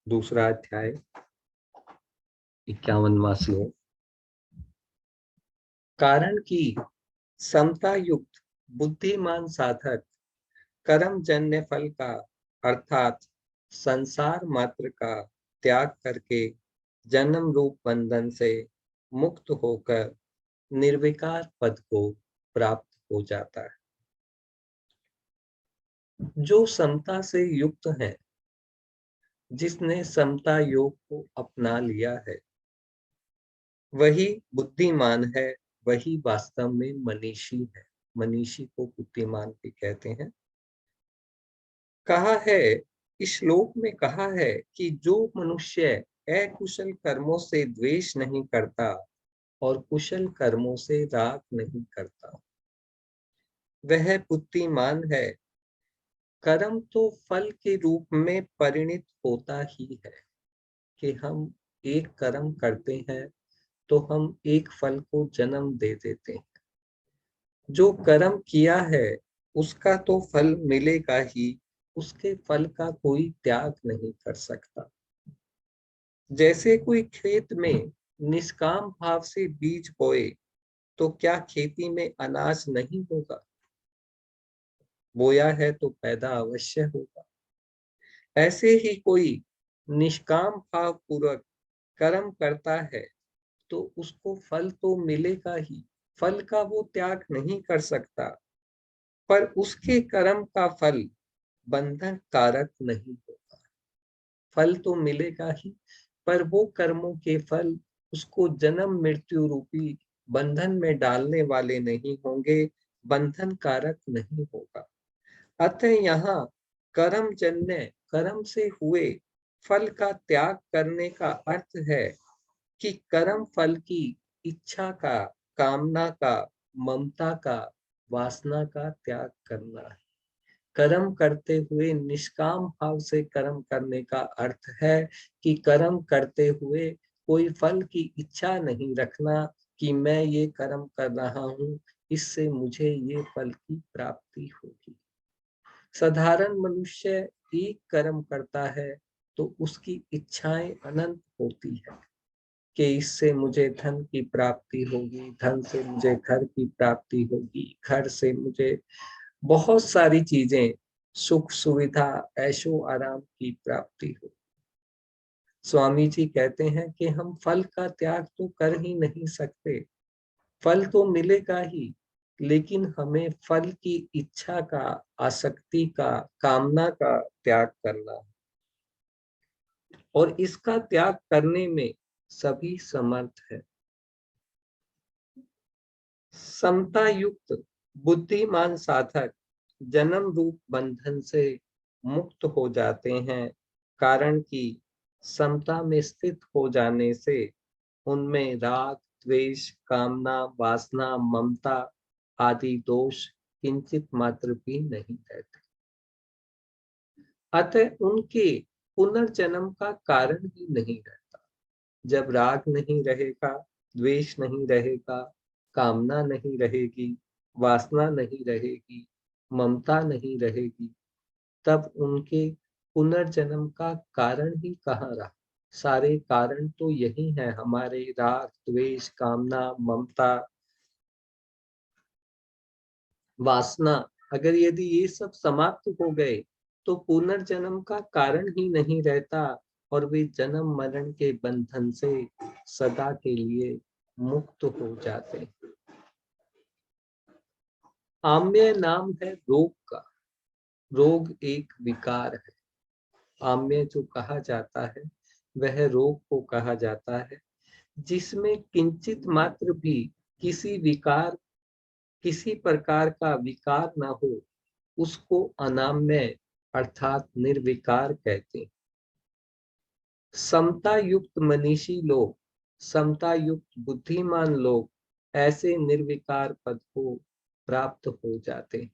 दूसरा अध्याय 51वां श्लोक। कारण कि समता युक्त बुद्धिमान साधक कर्मजन्य फल का अर्थात संसार मात्र का त्याग करके जन्म रूप बंधन से मुक्त होकर निर्विकार पद को प्राप्त हो जाता है। जो समता से युक्त है, जिसने समता योग को अपना लिया है, वही बुद्धिमान है, वही वास्तव में मनीषी है। मनीषी को बुद्धिमान भी कहते हैं। कहा है, इस श्लोक में कहा है कि जो मनुष्य अकुशल कर्मों से द्वेष नहीं करता और कुशल कर्मों से राग नहीं करता, वह बुद्धिमान है। कर्म तो फल के रूप में परिणित होता ही है कि हम एक कर्म करते हैं तो हम एक फल को जन्म दे देते हैं। जो कर्म किया है उसका तो फल मिलेगा ही, उसके फल का कोई त्याग नहीं कर सकता। जैसे कोई खेत में निष्काम भाव से बीज बोए तो क्या खेती में अनाज नहीं होगा? बोया है तो पैदा अवश्य होगा। ऐसे ही कोई निष्काम भाव पूर्वक कर्म करता है तो उसको फल तो मिलेगा ही, फल का वो त्याग नहीं कर सकता, पर उसके कर्म का फल बंधन कारक नहीं होगा। फल तो मिलेगा ही, पर वो कर्मों के फल उसको जन्म मृत्यु रूपी बंधन में डालने वाले नहीं होंगे, बंधन कारक नहीं होगा। अतः यहाँ कर्मजन्य कर्म से हुए फल का त्याग करने का अर्थ है कि कर्म फल की इच्छा का, कामना का, ममता का, वासना का त्याग करना है। कर्म करते हुए निष्काम भाव से कर्म करने का अर्थ है कि कर्म करते हुए कोई फल की इच्छा नहीं रखना कि मैं ये कर्म कर रहा हूँ, इससे मुझे ये फल की प्राप्ति होगी। साधारण मनुष्य एक कर्म करता है तो उसकी इच्छाएं अनंत होती है कि इससे मुझे धन की प्राप्ति होगी, धन से मुझे घर की प्राप्ति होगी, घर से मुझे बहुत सारी चीजें, सुख सुविधा, ऐशो आराम की प्राप्ति हो। स्वामी जी कहते हैं कि हम फल का त्याग तो कर ही नहीं सकते, फल तो मिलेगा ही, लेकिन हमें फल की इच्छा का, आसक्ति का, कामना का त्याग करना है। और इसका त्याग करने में सभी समर्थ है। समता युक्त बुद्धिमान साधक जन्म रूप बंधन से मुक्त हो जाते हैं, कारण कि समता में स्थित हो जाने से उनमें राग, द्वेष, कामना, वासना, ममता आदि दोष किंचित मात्र भी नहीं रहते। अतः उनके पुनर्जन्म का कारण ही नहीं रहता। जब राग नहीं रहेगा, द्वेष नहीं रहेगा, कामना नहीं रहेगी, वासना नहीं रहेगी, ममता नहीं रहेगी, तब उनके पुनर्जन्म का कारण ही कहाँ रहा? सारे कारण तो यही है, हमारे राग, द्वेष, कामना, ममता, वासना। अगर यदि ये सब समाप्त हो गए तो पुनर्जन्म का कारण ही नहीं रहता और वे जन्म मरण के बंधन से सदा के लिए मुक्त हो जाते। आम्य नाम है रोग का। रोग एक विकार है। आम्य जो कहा जाता है वह रोग को कहा जाता है, जिसमें किंचित मात्र भी किसी विकार, किसी प्रकार का विकार ना हो, उसको अनाम्य अर्थात निर्विकार कहते हैं। समता युक्त मनीषी लोग, समता युक्त बुद्धिमान लोग ऐसे निर्विकार पद को प्राप्त हो जाते हैं।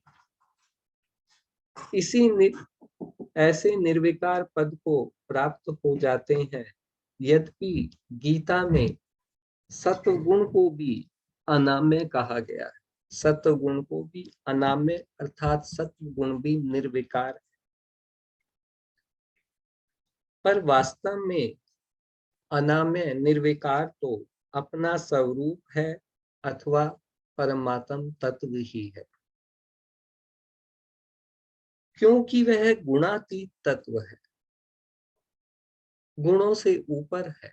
ऐसे निर्विकार पद को प्राप्त हो जाते हैं। यद्यपि गीता में सत्वगुण को भी अनाम्य कहा गया है। सत्वगुण को भी अनाम्य अर्थात सत्वगुण भी निर्विकार। पर वास्तव में अनामय निर्विकार तो अपना स्वरूप है अथवा परमात्म तत्व ही है, क्योंकि वह गुणातीत तत्व है, गुणों से ऊपर है।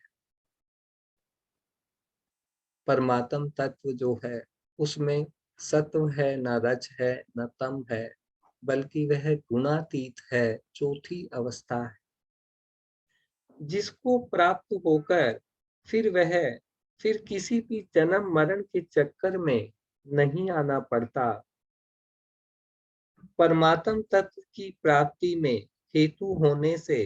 परमात्म तत्व जो है उसमें सत्व है, न रज है, न तम है, बल्कि वह गुणातीत है, चौथी अवस्था है, जिसको प्राप्त होकर फिर किसी भी जन्म मरण के चक्कर में नहीं आना पड़ता। परमात्म तत्व की प्राप्ति में हेतु होने से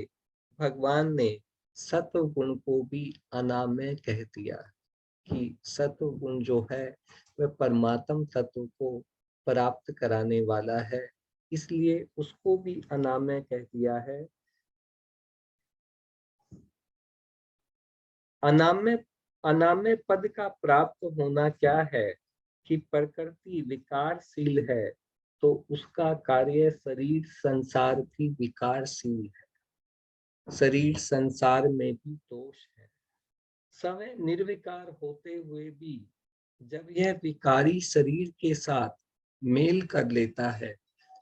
भगवान ने सत्व गुण को भी अनामय कह दिया, कि सत्व गुण जो है वह परमात्म तत्व को प्राप्त कराने वाला है, इसलिए उसको भी अनामय कह दिया है। अनाम्य अनाम्य पद का प्राप्त होना क्या है कि प्रकृति विकारशील है, तो उसका कार्य शरीर संसार भी विकारशील है, शरीर संसार में भी दोष है। समय निर्विकार होते हुए भी जब यह विकारी शरीर के साथ मेल कर लेता है,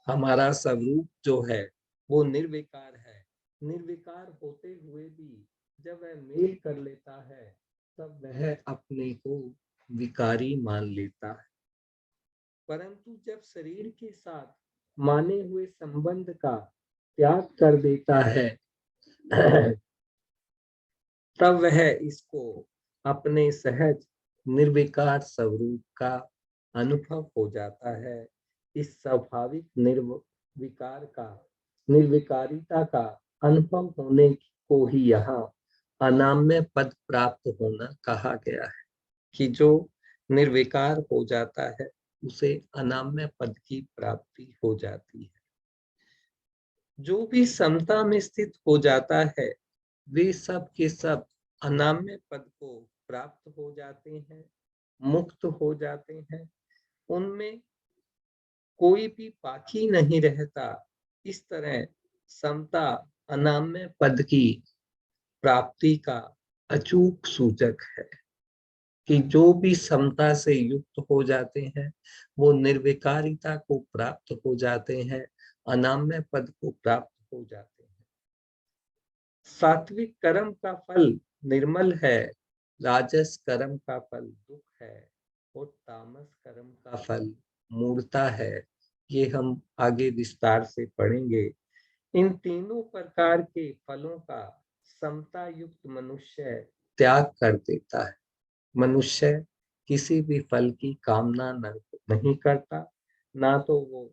हमारा स्वरूप जो है वो निर्विकार है, निर्विकार होते हुए भी जब वह मेल कर लेता है, तब वह अपने को विकारी मान लेता है। परंतु जब शरीर के साथ माने हुए संबंध का त्याग कर देता है तब वह इसको अपने सहज निर्विकार स्वरूप का अनुभव हो जाता है। इस स्वाभाविक निर्विकार का निर्विकारिता का अनुभव होने को ही यहाँ अनाम्य पद प्राप्त होना कहा गया है, कि जो निर्विकार हो जाता है उसे अनाम्य पद की प्राप्ति हो जाती है। जो भी समता में स्थित हो जाता है वे सब के सब अनाम्य पद को प्राप्त हो जाते हैं, मुक्त हो जाते हैं, उनमें कोई भी बाकी नहीं रहता। इस तरह समता अनाम्य पद की प्राप्ति का अचूक सूचक है, कि जो भी समता से युक्त हो जाते हैं वो निर्विकारिता को प्राप्त हो जाते हैं, अनाम्य पद को प्राप्त हो जाते हैं। सात्विक कर्म का फल निर्मल है, राजस कर्म का फल दुख है, और तामस कर्म का फल मूढ़ता है। ये हम आगे विस्तार से पढ़ेंगे। इन तीनों प्रकार के फलों का समता युक्त मनुष्य त्याग कर देता है। मनुष्य किसी भी फल की कामना नहीं करता, ना तो वो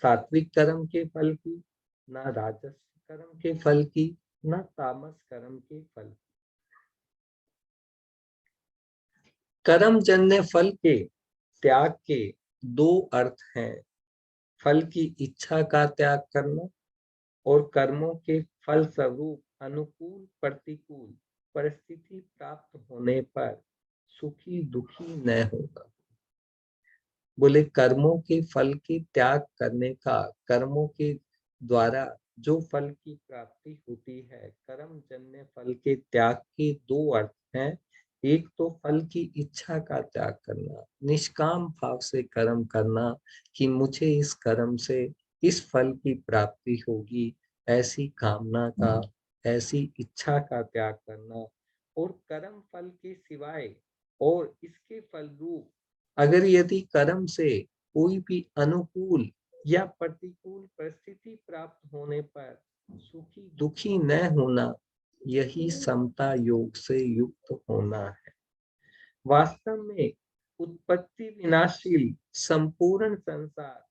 सात्विक कर्म के फल की, ना राजस कर्म के फल की, ना तामस कर्म के फल की। कर्म जन्य फल के त्याग के दो अर्थ हैं, फल की इच्छा का त्याग करना और कर्मों के फल स्वरूप अनुकूल प्रतिकूल परिस्थिति प्राप्त होने पर सुखी दुखी न होगा। बोले कर्मों के फल के त्याग करने का, कर्मों के द्वारा जो फल की प्राप्ति होती है, कर्म जन्य फल के त्याग के दो अर्थ हैं। एक तो फल की इच्छा का त्याग करना, निष्काम भाव से कर्म करना, कि मुझे इस कर्म से इस फल की प्राप्ति होगी, ऐसी कामना का, ऐसी इच्छा का त्याग करना। और कर्म फल के सिवाय और इसके फल रूप अगर यदि कर्म से कोई भी अनुकूल या प्रतिकूल परिस्थिति प्राप्त होने पर सुखी दुखी न होना, यही समता योग से युक्त होना है। वास्तव में उत्पत्ति विनाशील संपूर्ण संसार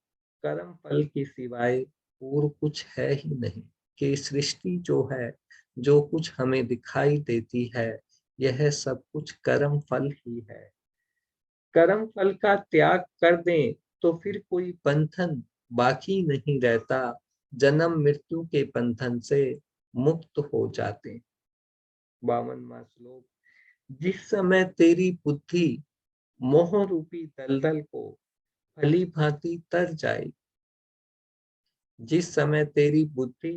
कर्म फल के सिवाय और कुछ है ही नहीं, कि सृष्टि जो है, जो कुछ हमें दिखाई देती है, यह सब कुछ कर्म फल ही है। कर्म फल का त्याग कर दें तो फिर कोई बंधन बाकी नहीं रहता, जन्म मृत्यु के बंधन से मुक्त हो जाते। 52वां श्लोक। जिस समय तेरी बुद्धि मोह रूपी दलदल को भली भांति तर जाए, जिस समय तेरी बुद्धि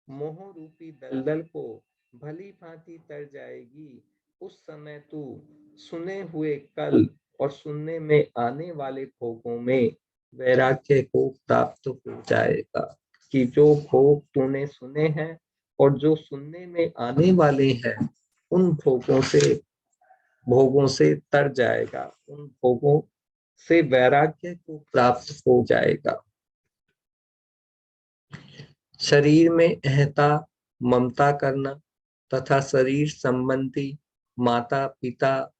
मोह रूपी दलदल को भली भांति तर जाएगी। उस समय तू सुने हुए कल और सुनने में आने वाले भोगों में वैराग्य को प्राप्त हो जाएगा कि जो भोग तूने सुने हैं और जो सुनने में आने वाले हैं उन भोगों से तर जाएगा, उन भोगों से वैराग्य को प्राप्त हो जाएगा। शरीर में अहंता ममता करना तथा शरीर संबंधी माता पिता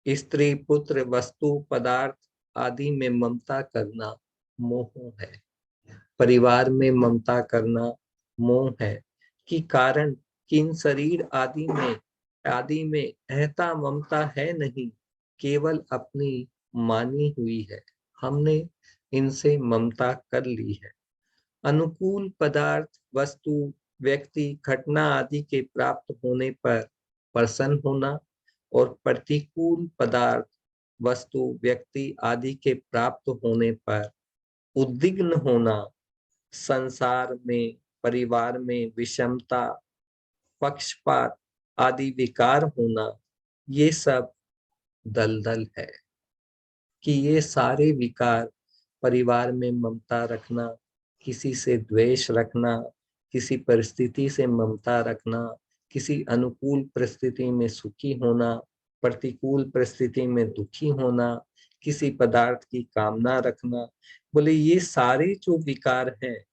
स्त्री पुत्र वस्तु पदार्थ आदि में ममता करना मोह है। परिवार में ममता करना मोह है कि कारण किन शरीर आदि में अहंता ममता है नहीं, केवल अपनी मानी हुई है। हमने इनसे ममता कर ली है। अनुकूल पदार्थ वस्तु व्यक्ति घटना आदि के प्राप्त होने पर प्रसन्न होना और प्रतिकूल पदार्थ वस्तु व्यक्ति आदि के प्राप्त होने पर उद्विग्न होना, संसार में परिवार में विषमता पक्षपात आदि विकार होना, ये सब दलदल है। कि ये सारे विकार, परिवार में ममता रखना, किसी से द्वेष रखना, किसी परिस्थिति से ममता रखना, किसी अनुकूल परिस्थिति में सुखी होना, प्रतिकूल परिस्थिति में दुखी होना, किसी पदार्थ की कामना रखना, बोले ये सारे जो विकार हैं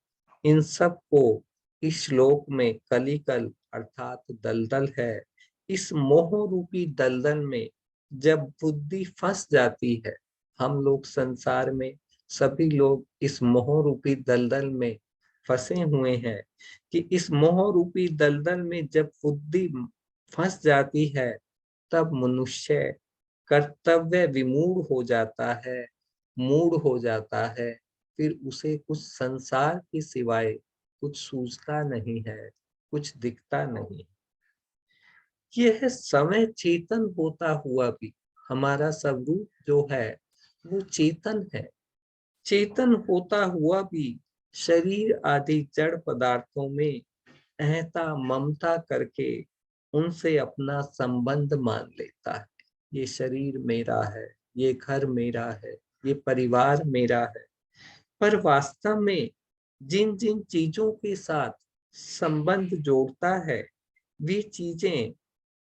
इन सब को इस श्लोक में कलिकल अर्थात दलदल है। इस मोह रूपी दलदल में जब बुद्धि फंस जाती है, हम लोग संसार में सभी लोग इस मोह रूपी दलदल में फंसे हुए हैं कि इस मोह रूपी दलदल में जब बुद्धि फंस जाती है तब मनुष्य कर्तव्य विमूढ़ हो जाता है, मूढ़ हो जाता है। फिर उसे कुछ संसार के सिवाय कुछ सूझता नहीं है, कुछ दिखता नहीं। यह समय चेतन होता हुआ भी हमारा स्वरूप जो है वो चेतन है। चेतन होता हुआ भी शरीर आदि जड़ पदार्थों में अहंता ममता करके उनसे अपना संबंध मान लेता है। ये शरीर मेरा है, ये घर मेरा है, ये परिवार मेरा है। पर वास्तव में जिन जिन चीजों के साथ संबंध जोड़ता है वे चीजें,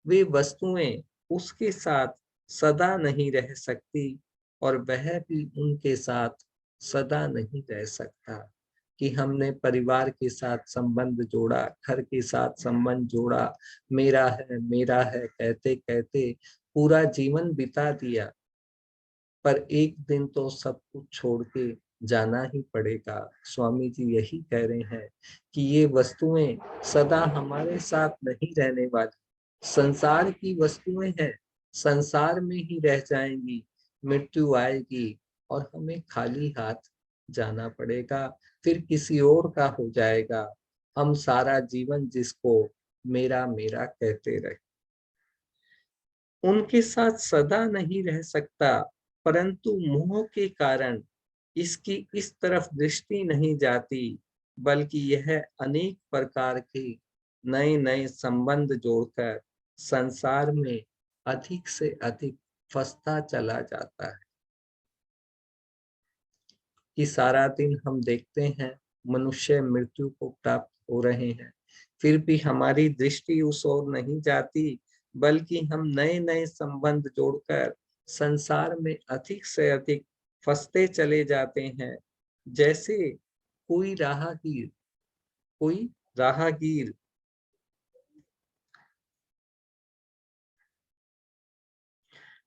वे वस्तुएं उसके साथ सदा नहीं रह सकती और वह भी उनके साथ सदा नहीं रह सकता। कि हमने परिवार के साथ संबंध जोड़ा, घर के साथ संबंध जोड़ा, मेरा है कहते कहते पूरा जीवन बिता दिया, पर एक दिन तो सब कुछ छोड़ के जाना ही पड़ेगा। स्वामी जी यही कह रहे हैं कि ये वस्तुएं सदा हमारे साथ नहीं रहने वाली, संसार की वस्तुएं हैं, संसार में ही रह जाएंगी, मृत्यु आएगी और हमें खाली हाथ जाना पड़ेगा, फिर किसी और का हो जाएगा। हम सारा जीवन जिसको मेरा मेरा कहते रहे, उनके साथ सदा नहीं रह सकता, परंतु मोह के कारण इसकी इस तरफ दृष्टि नहीं जाती, बल्कि यह अनेक प्रकार के नए नए संबंध जोड़कर संसार में अधिक से अधिक फंसता चला जाता है। कि सारा दिन हम देखते हैं मनुष्य मृत्यु को प्राप्त हो रहे हैं, फिर भी हमारी दृष्टि उस ओर नहीं जाती, बल्कि हम नए नए संबंध जोड़कर संसार में अधिक से अधिक फंसते चले जाते हैं। जैसे कोई राहगीर कोई राहगीर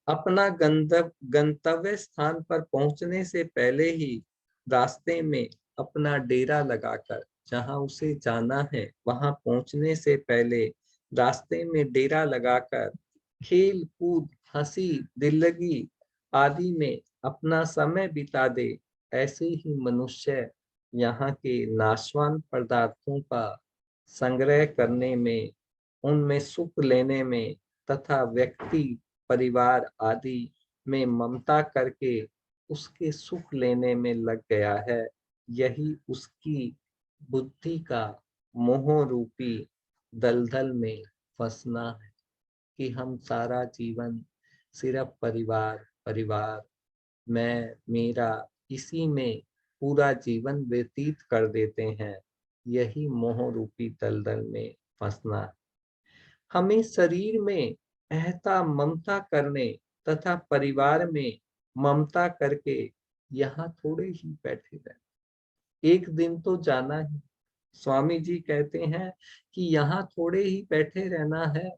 अपना गंतव्य स्थान पर पहुंचने से पहले ही रास्ते में अपना डेरा लगाकर, जहां उसे जाना है वहां पहुंचने से पहले रास्ते में डेरा लगाकर खेल कूद हंसी दिल्लगी आदि में अपना समय बिता दे, ऐसे ही मनुष्य यहाँ के नाशवान पदार्थों का संग्रह करने में, उनमें सुख लेने में तथा व्यक्ति परिवार आदि में ममता करके उसके सुख लेने में लग गया है। यही उसकी बुद्धि का मोह रूपी दलदल में फंसना है कि हम सारा जीवन सिर्फ परिवार परिवार, मैं मेरा, इसी में पूरा जीवन व्यतीत कर देते हैं। यही मोह रूपी दलदल में फंसना है। हमें शरीर में अहता ममता करने तथा परिवार में ममता करके यहाँ थोड़े ही बैठे रहे। एक दिन तो जाना ही। स्वामी जी कहते हैं कि यहाँ थोड़े ही बैठे रहना है,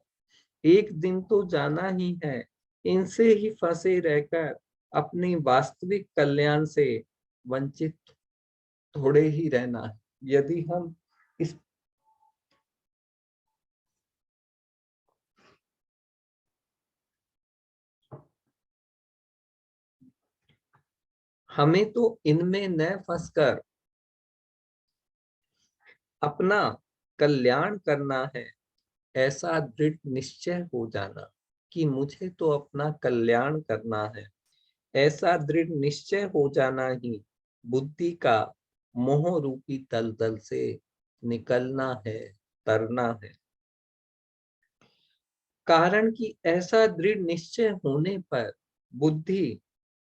एक दिन तो जाना ही है। इनसे ही फंसे रहकर अपनी वास्तविक कल्याण से वंचित थोड़े ही रहना है। यदि हम इस हमें तो इनमें न फंसकर अपना कल्याण करना है। ऐसा दृढ़ निश्चय हो जाना कि मुझे तो अपना कल्याण करना है, ऐसा दृढ़ निश्चय हो जाना ही बुद्धि का मोह रूपी दलदल से निकलना है, तरना है। कारण कि ऐसा दृढ़ निश्चय होने पर बुद्धि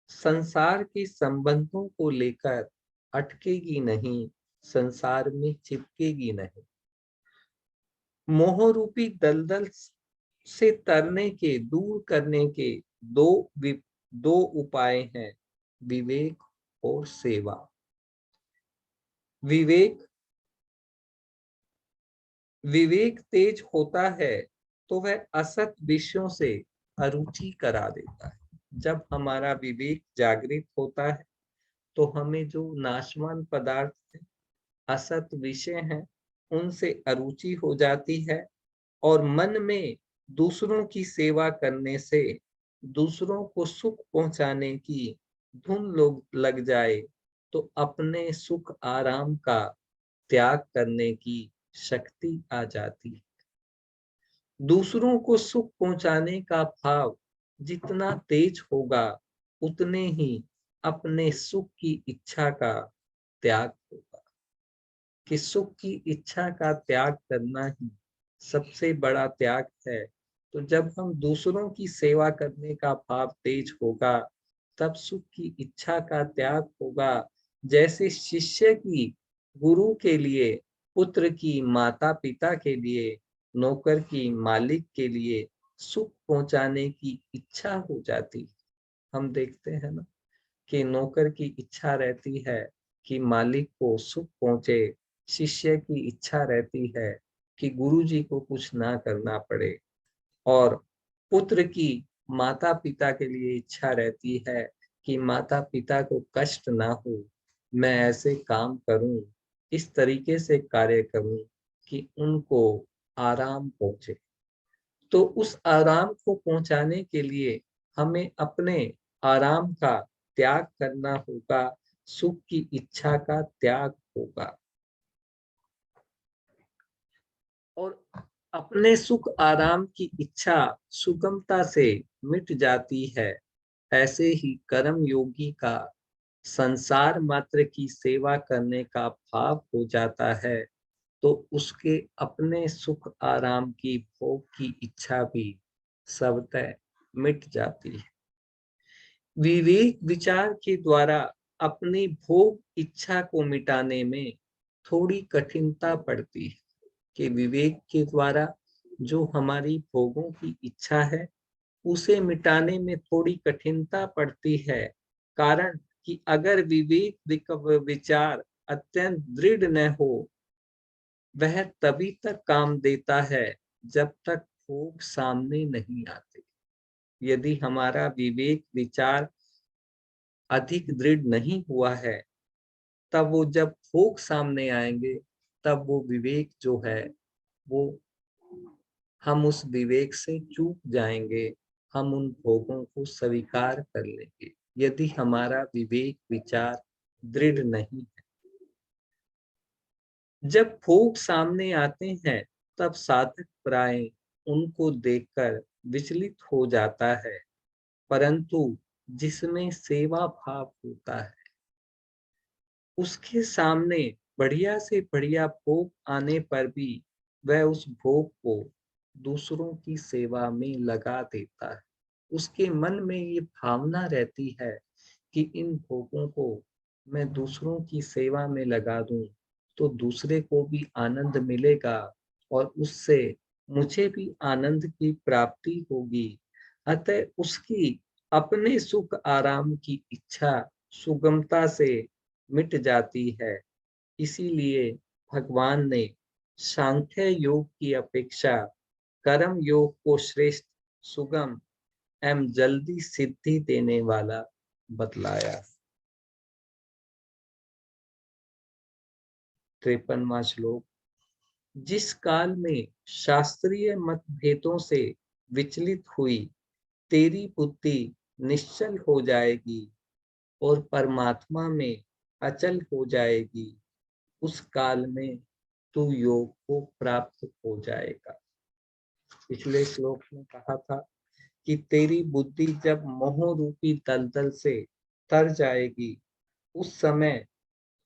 संसार के संबंधों को लेकर अटकेगी नहीं, संसार में चिपकेगी नहीं। मोह रूपी दलदल से तरने के, दूर करने के दो उपाय हैं, विवेक और सेवा। विवेक विवेक तेज होता है तो वह असत विषयों से अरुचि करा देता है। जब हमारा विवेक जागृत होता है तो हमें जो नाशवान पदार्थ है, असत विषय हैं, उनसे अरुचि हो जाती है। और मन में दूसरों की सेवा करने से, दूसरों को सुख पहुंचाने की धुन लोग लग जाए तो अपने सुख आराम का त्याग करने की शक्ति आ जाती है। दूसरों को सुख पहुंचाने का भाव जितना तेज होगा, उतने ही अपने सुख की इच्छा का त्याग होगा। कि सुख की इच्छा का त्याग करना ही सबसे बड़ा त्याग है। तो जब हम दूसरों की सेवा करने का भाव तेज होगा, तब सुख की इच्छा का त्याग होगा। जैसे शिष्य की गुरु के लिए, पुत्र की माता पिता के लिए, नौकर की मालिक के लिए सुख पहुंचाने की इच्छा हो जाती। हम देखते हैं ना कि नौकर की इच्छा रहती है कि मालिक को सुख पहुंचे, शिष्य की इच्छा रहती है कि गुरुजी को कुछ ना करना पड़े, और पुत्र की माता पिता के लिए इच्छा रहती है कि माता पिता को कष्ट ना हो, मैं ऐसे काम करूं, इस तरीके से कार्य करूं कि उनको आराम पहुंचे। तो उस आराम को पहुंचाने के लिए हमें अपने आराम का त्याग करना होगा, सुख की इच्छा का त्याग होगा। और अपने सुख आराम की इच्छा सुगमता से मिट जाती है। ऐसे ही कर्म योगी का संसार मात्र की सेवा करने का भाव हो जाता है, तो उसके अपने सुख आराम की भोग की इच्छा भी स्वतः मिट जाती है। विवेक विचार के द्वारा अपनी भोग इच्छा को मिटाने में थोड़ी कठिनता पड़ती है। कि विवेक के द्वारा जो हमारी भोगों की इच्छा है, उसे मिटाने में थोड़ी कठिनता पड़ती है। कारण कि अगर विवेक विचार अत्यंत दृढ़ न हो, वह तभी तक काम देता है जब तक भोग सामने नहीं आते। यदि हमारा विवेक विचार अधिक दृढ़ नहीं हुआ है, तब वो जब भोग सामने आएंगे, तब वो विवेक जो है, वो हम उस विवेक से चूक जाएंगे, हम उन भोगों को स्वीकार कर लेंगे। यदि हमारा विवेक विचार दृढ़ नहीं है, जब भोग सामने आते हैं, तब साधक प्राय उनको देखकर विचलित हो जाता है। परंतु जिसमें सेवा भाव होता है, उसके सामने बढ़िया से बढ़िया भोग आने पर भी वह उस भोग को दूसरों की सेवा में लगा देता है। उसके मन में ये भावना रहती है कि इन भोगों को मैं दूसरों की सेवा में लगा दूं तो दूसरे को भी आनंद मिलेगा और उससे मुझे भी आनंद की प्राप्ति होगी। अतः उसकी अपने सुख आराम की इच्छा सुगमता से मिट जाती है। इसीलिए भगवान ने सांख्य योग की अपेक्षा कर्म योग को श्रेष्ठ, सुगम एवं जल्दी सिद्धि देने वाला बतलाया। 53वां श्लोक। जिस काल में शास्त्रीय मतभेदों से विचलित हुई तेरी बुद्धि निश्चल हो जाएगी और परमात्मा में अचल हो जाएगी, उस काल में तू योग को प्राप्त हो जाएगा। पिछले श्लोक में कहा था कि तेरी बुद्धि जब मोह रूपी दलदल से तर जाएगी, उस समय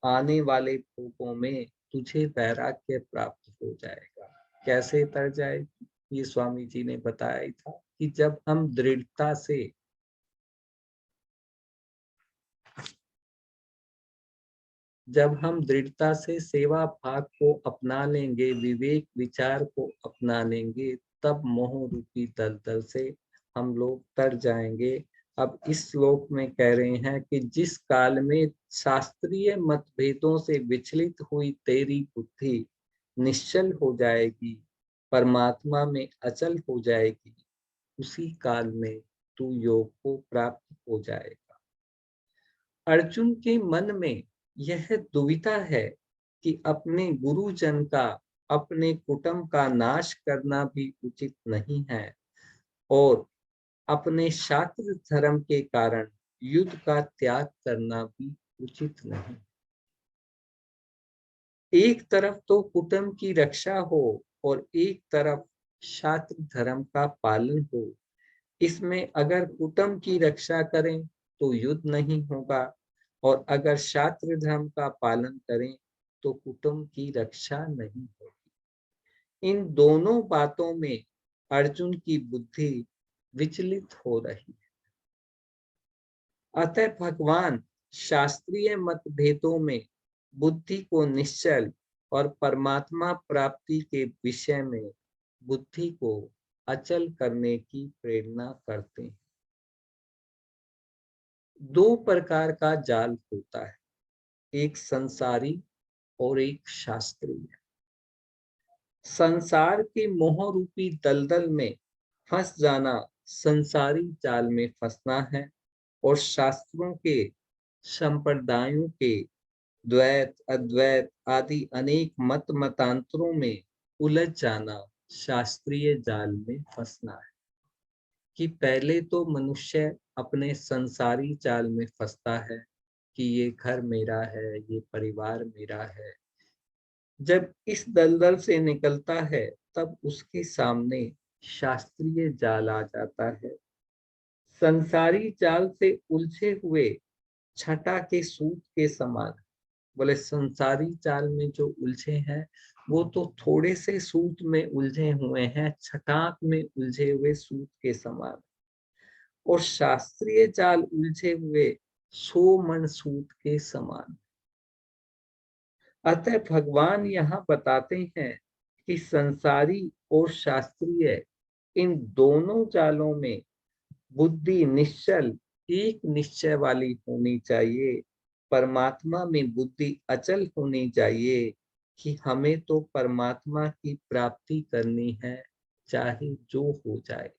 आने वाले भोगों में तुझे वैराग्य प्राप्त हो जाएगा। कैसे तर जाएगी? ये स्वामी जी ने बताया ही था कि जब हम दृढ़ता से सेवा भाग को अपना लेंगे, विवेक विचार को अपना लेंगे, तब मोह रूपी दलदल से हम लोग तर जाएंगे। अब इस श्लोक में कह रहे हैं कि जिस काल में शास्त्रीय मतभेदों से विचलित हुई तेरी बुद्धि निश्चल हो जाएगी, परमात्मा में अचल हो जाएगी, उसी काल में तू योग को प्राप्त हो जाएगा। अर्जुन के मन में यह दुविधा है कि अपने गुरुजन का, अपने कुटुंब का नाश करना भी उचित नहीं है और अपने शास्त्र धर्म के कारण युद्ध का त्याग करना भी उचित नहीं। एक तरफ तो कुटुंब की रक्षा हो और एक तरफ शास्त्र धर्म का पालन हो। इसमें अगर कुटुंब की रक्षा करें तो युद्ध नहीं होगा और अगर शास्त्र धर्म का पालन करें तो कुटुंब की रक्षा नहीं होगी। इन दोनों बातों में अर्जुन की बुद्धि विचलित हो रही है। अतः भगवान शास्त्रीय मतभेदों में बुद्धि को निश्चल और परमात्मा प्राप्ति के विषय में बुद्धि को अचल करने की प्रेरणा करते हैं। दो प्रकार का जाल होता है, एक संसारी और एक शास्त्रीय। संसार के मोह रूपी दलदल में फंस जाना संसारी जाल में फंसना है और शास्त्रों के, संप्रदायों के द्वैत अद्वैत आदि अनेक मत मतांतरों में उलझ जाना शास्त्रीय जाल में फंसना है। कि पहले तो मनुष्य अपने संसारी जाल में फंसता है कि ये घर मेरा है, ये परिवार मेरा है। जब इस दलदल से निकलता है तब उसके सामने शास्त्रीय जाल आ जाता है। संसारी जाल से उलझे हुए छटा के सूत के समान। बोले संसारी जाल में जो उलझे हैं वो तो थोड़े से सूत में उलझे हुए हैं, छटाक में उलझे हुए सूत के समान। और शास्त्रीय जाल उलझे हुए 100 मन सूत के समान। अतः भगवान यहाँ बताते हैं कि संसारी और शास्त्रीय इन दोनों जालों में बुद्धि निश्चल, एक निश्चय वाली होनी चाहिए। परमात्मा में बुद्धि अचल होनी चाहिए कि हमें तो परमात्मा की प्राप्ति करनी है, चाहे जो हो जाए।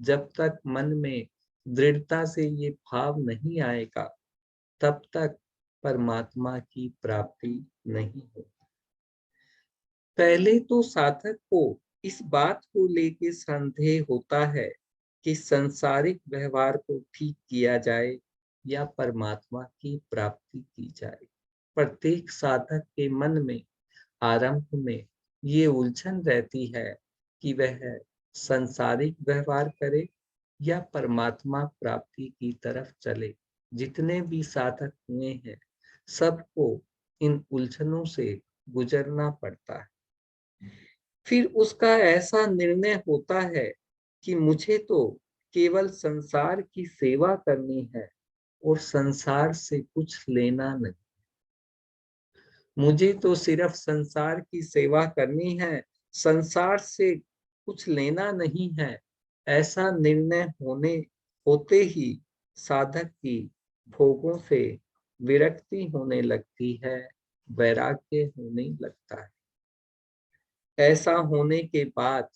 जब तक मन में दृढ़ता से ये भाव नहीं आएगा, तब तक परमात्मा की प्राप्ति नहीं होगी। पहले तो साधक को इस बात को लेकर संदेह होता है कि संसारिक व्यवहार को ठीक किया जाए या परमात्मा की प्राप्ति की जाए। प्रत्येक साधक के मन में आरंभ में ये उलझन रहती है कि वह संसारिक व्यवहार करे या परमात्मा प्राप्ति की तरफ चले। जितने भी साधक हुए हैं सबको इन उलझनों से गुजरना पड़ता है। फिर उसका ऐसा निर्णय होता है कि मुझे तो केवल संसार की सेवा करनी है और संसार से कुछ लेना नहीं। मुझे तो सिर्फ संसार की सेवा करनी है, संसार से कुछ लेना नहीं है। ऐसा निर्णय होते ही साधक की भोगों से विरक्ति होने लगती है, वैराग्य होने लगता है। ऐसा होने के बाद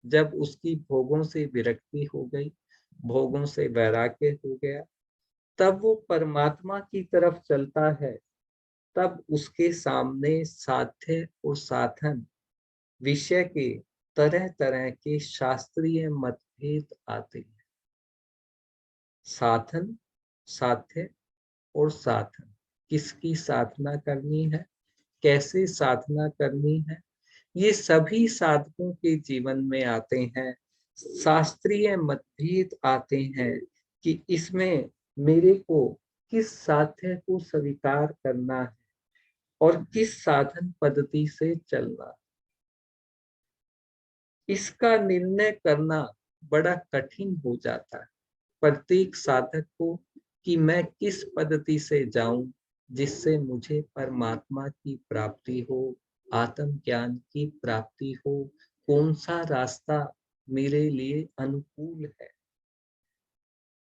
जब उसकी भोगों से विरक्ति हो गई, भोगों से वैराग्य हो गया, तब वो परमात्मा की तरफ चलता है। तब उसके सामने साध्य और साधन विषय के तरह तरह के शास्त्रीय मतभेद आते हैं। साधन, साध्य और साधन, किसकी साधना करनी है, कैसे साधना करनी है, ये सभी साधकों के जीवन में आते हैं। शास्त्रीय मतभेद आते हैं कि इसमें मेरे को किस साध्य को स्वीकार करना है और किस साधन पद्धति से चलना। इसका निर्णय करना बड़ा कठिन हो जाता है प्रत्येक साधक को कि मैं किस पद्धति से जाऊं जिससे मुझे परमात्मा की प्राप्ति हो, आत्म ज्ञान की प्राप्ति हो। कौन सा रास्ता मेरे लिए अनुकूल है।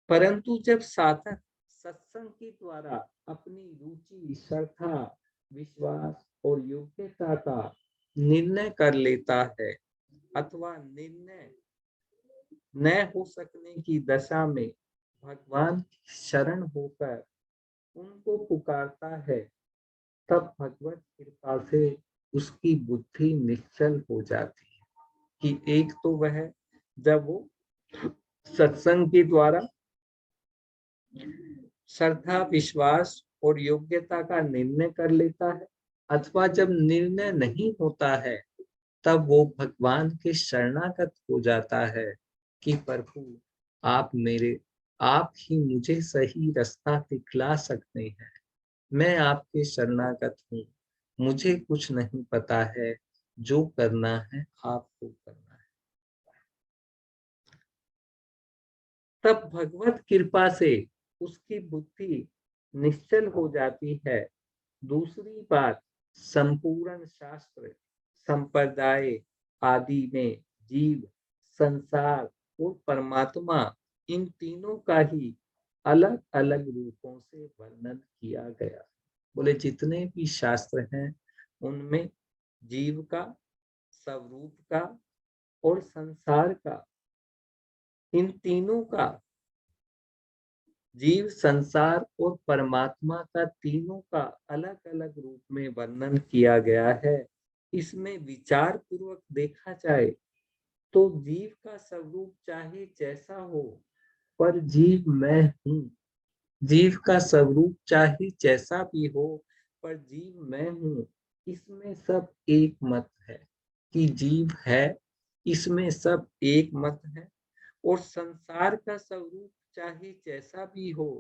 परंतु जब साधक सत्संग के द्वारा अपनी रुचि, श्रद्धा, विश्वास और योग्यता का निर्णय कर लेता है अथवा निर्णय न हो सकने की दशा में भगवान की शरण होकर उनको पुकारता है, तब भगवत कृपा से उसकी बुद्धि निश्चल हो जाती है कि एक तो वह जब वो सत्संग के द्वारा श्रद्धा, विश्वास और योग्यता का निर्णय कर लेता है, अथवा जब निर्णय नहीं होता है तब वो भगवान के शरणागत हो जाता है कि प्रभु आप ही मुझे सही रास्ता दिखला सकते हैं। मैं आपके शरणागत हूँ, मुझे कुछ नहीं पता है, जो करना है आपको करना है। तब भगवत कृपा से उसकी बुद्धि निश्चल हो जाती है। दूसरी बात, संपूर्ण शास्त्र संप्रदाय आदि में जीव, संसार और परमात्मा, इन तीनों का ही अलग अलग रूपों से वर्णन किया गया। बोले जितने भी शास्त्र हैं उनमें जीव का, स्वरूप का और संसार का, इन तीनों का, जीव, संसार और परमात्मा का, तीनों का अलग अलग रूप में वर्णन किया गया है। इसमें विचार पूर्वक देखा जाए तो जीव का स्वरूप चाहे जैसा हो, पर जीव मैं हूँ। जीव का स्वरूप चाहे जैसा भी हो, पर जीव मैं हूँ, इसमें सब एक मत है कि जीव है, इसमें सब एक मत है। और संसार का स्वरूप चाहे जैसा भी हो,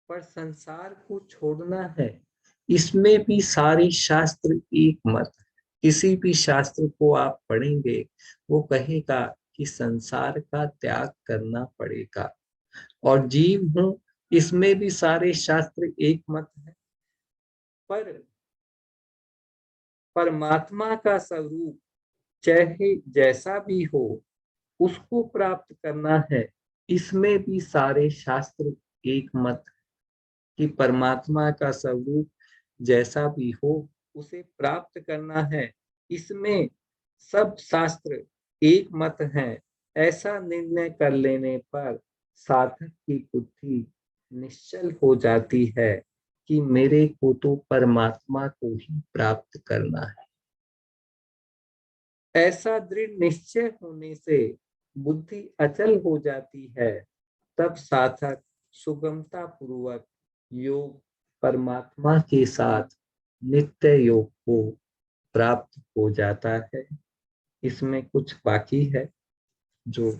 पर संसार को छोड़ना है, इसमें भी सारे शास्त्र एक मत है। किसी भी शास्त्र को आप पढ़ेंगे वो कहेगा कि संसार का त्याग करना पड़ेगा। और जीव हूं, इसमें भी सारे शास्त्र एक मत है। पर परमात्मा का स्वरूप चाहे जैसा भी हो, उसको प्राप्त करना है, इसमें भी सारे शास्त्र एक मत है कि परमात्मा का स्वरूप जैसा भी हो उसे प्राप्त करना है, इसमें सब शास्त्र एक मत है। ऐसा निर्णय कर लेने पर साधक की बुद्धि निश्चल हो जाती है कि मेरे को तो परमात्मा को ही प्राप्त करना है। ऐसा दृढ़ निश्चय होने से बुद्धि अचल हो जाती है। तब साधक सुगमता पूर्वक योग, परमात्मा के साथ नित्य योग को प्राप्त हो जाता है। इसमें कुछ बाकी है जो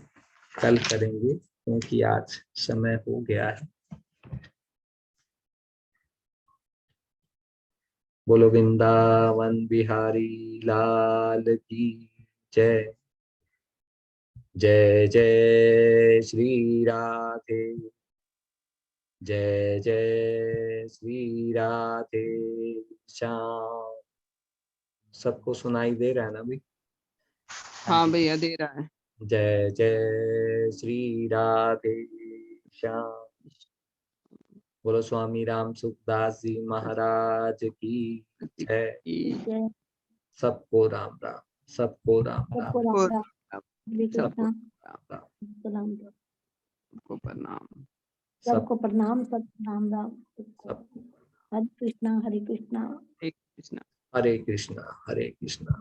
कल करेंगे क्योंकि आज समय हो गया है। बोलो वृंदावन बिहारी लाल की जय। जय जय श्री राधे। जय जय श्री राधे श्याम। सबको सुनाई दे रहा है ना अभी? हाँ भैया दे रहा है। जय जय श्री राधे श्याम। बोलो स्वामी राम सुखदास जी महाराज की जय। जय। सबको राम राम। सबको राम राम। सबको राम राम। हरे सबको कृष्णा। राम। सलाम। सबको प्रणाम। सबको प्रणाम। सबको राम राम। सबको सब हरे कृष्णा हरे कृष्णा। एक कृष्णा। हरे कृष्णा हरे कृष्णा।